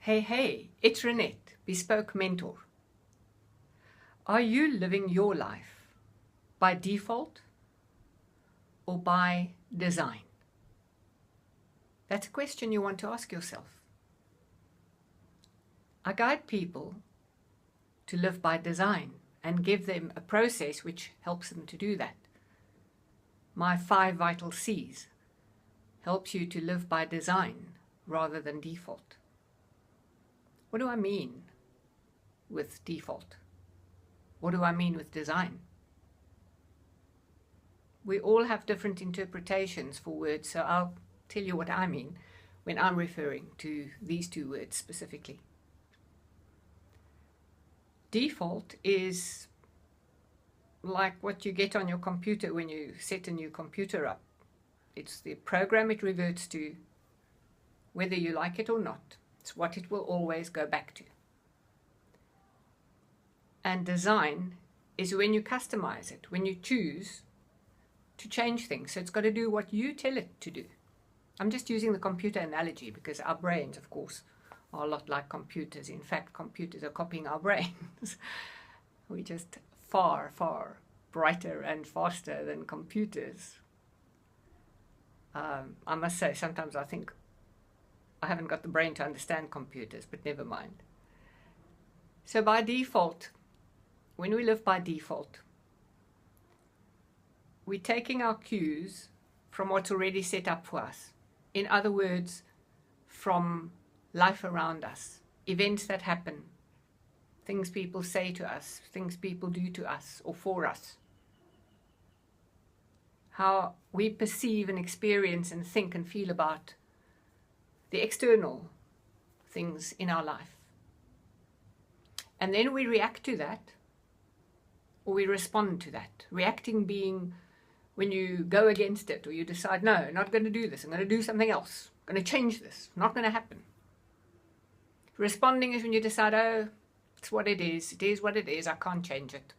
Hey, it's Renette, Bespoke Mentor. Are you living your life by default or by design? That's a question you want to ask yourself. I guide people to live by design and give them a process which helps them to do that. My 5 vital C's helps you to live by design rather than default. What do I mean with default? What do I mean with design? We all have different interpretations for words, so I'll tell you what I mean when I'm referring to these 2 words specifically. Default is like what you get on your computer when you set a new computer up. It's the program it reverts to, whether you like it or not. It's what it will always go back to. And design is when you customize it, when you choose to change things. So it's got to do what you tell it to do. I'm just using the computer analogy because our brains, of course, are a lot like computers. In fact, computers are copying our brains. We're just far, far brighter and faster than computers. I must say, sometimes I think I haven't got the brain to understand computers, but never mind. So by default, when we live by default, we're taking our cues from what's already set up for us. In other words, from life around us, events that happen, things people say to us, things people do to us or for us, how we perceive and experience and think and feel about the external things in our life. And then we react to that, or we respond to that. Reacting being when you go against it, or you decide, no, I'm not going to do this, I'm going to do something else, I'm going to change this, not going to happen. Responding is when you decide, oh, it's what it is what it is, I can't change it.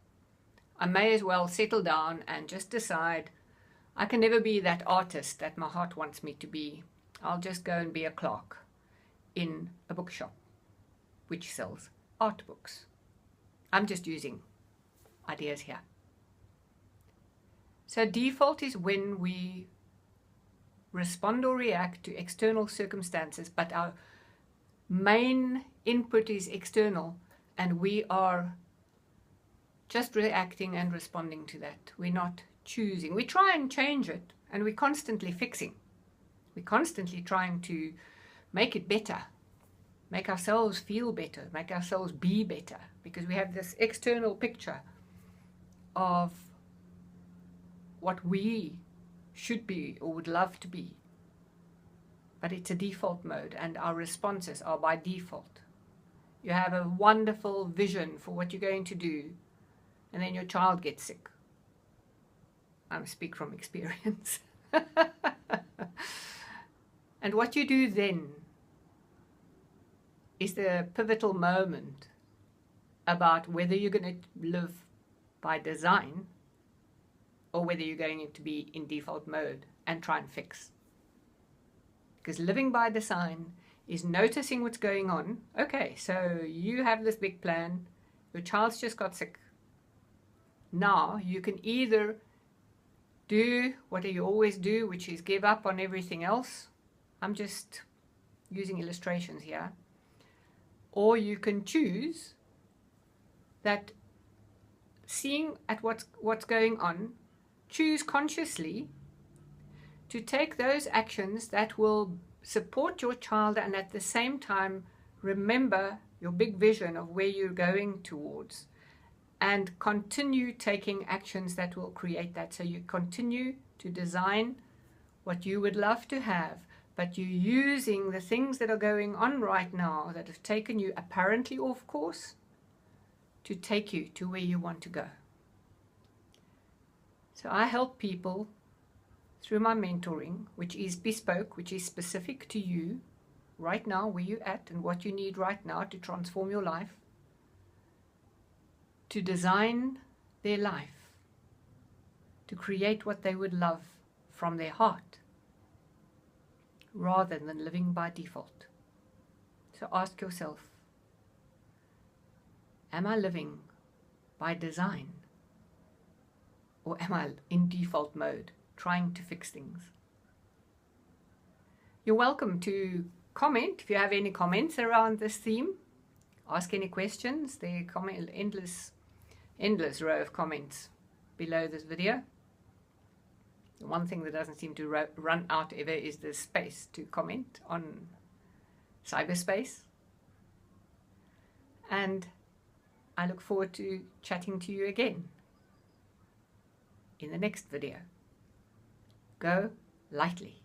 I may as well settle down and just decide I can never be that artist that my heart wants me to be. I'll just go and be a clerk in a bookshop which sells art books. I'm just using ideas here. So default is when we respond or react to external circumstances, but our main input is external and we are just reacting and responding to that. We're not choosing. We try and change it and we're constantly fixing. We're constantly trying to make it better, make ourselves feel better, make ourselves be better, because we have this external picture of what we should be or would love to be. But it's a default mode and our responses are by default. You have a wonderful vision for what you're going to do and then your child gets sick. I speak from experience. And what you do then is the pivotal moment about whether you're going to live by design or whether you're going to be in default mode and try and fix. Because living by design is noticing what's going on. Okay, so you have this big plan, your child's just got sick. Now you can either do what you always do, which is give up on everything else. I'm just using illustrations here. Or you can choose that, seeing at what's going on, choose consciously to take those actions that will support your child and at the same time remember your big vision of where you're going towards, and continue taking actions that will create that. So you continue to design what you would love to have, but you're using the things that are going on right now that have taken you apparently off course to take you to where you want to go. So I help people through my mentoring, which is bespoke, which is specific to you right now, where you're at and what you need right now to transform your life, to design their life, to create what they would love from their heart, rather than living by default. So ask yourself, am I living by design? Or am I in default mode, trying to fix things? You're welcome to comment if you have any comments around this theme. Ask any questions. There are endless row of comments below this video. The one thing that doesn't seem to run out ever is the space to comment on cyberspace. And I look forward to chatting to you again in the next video. Go lightly.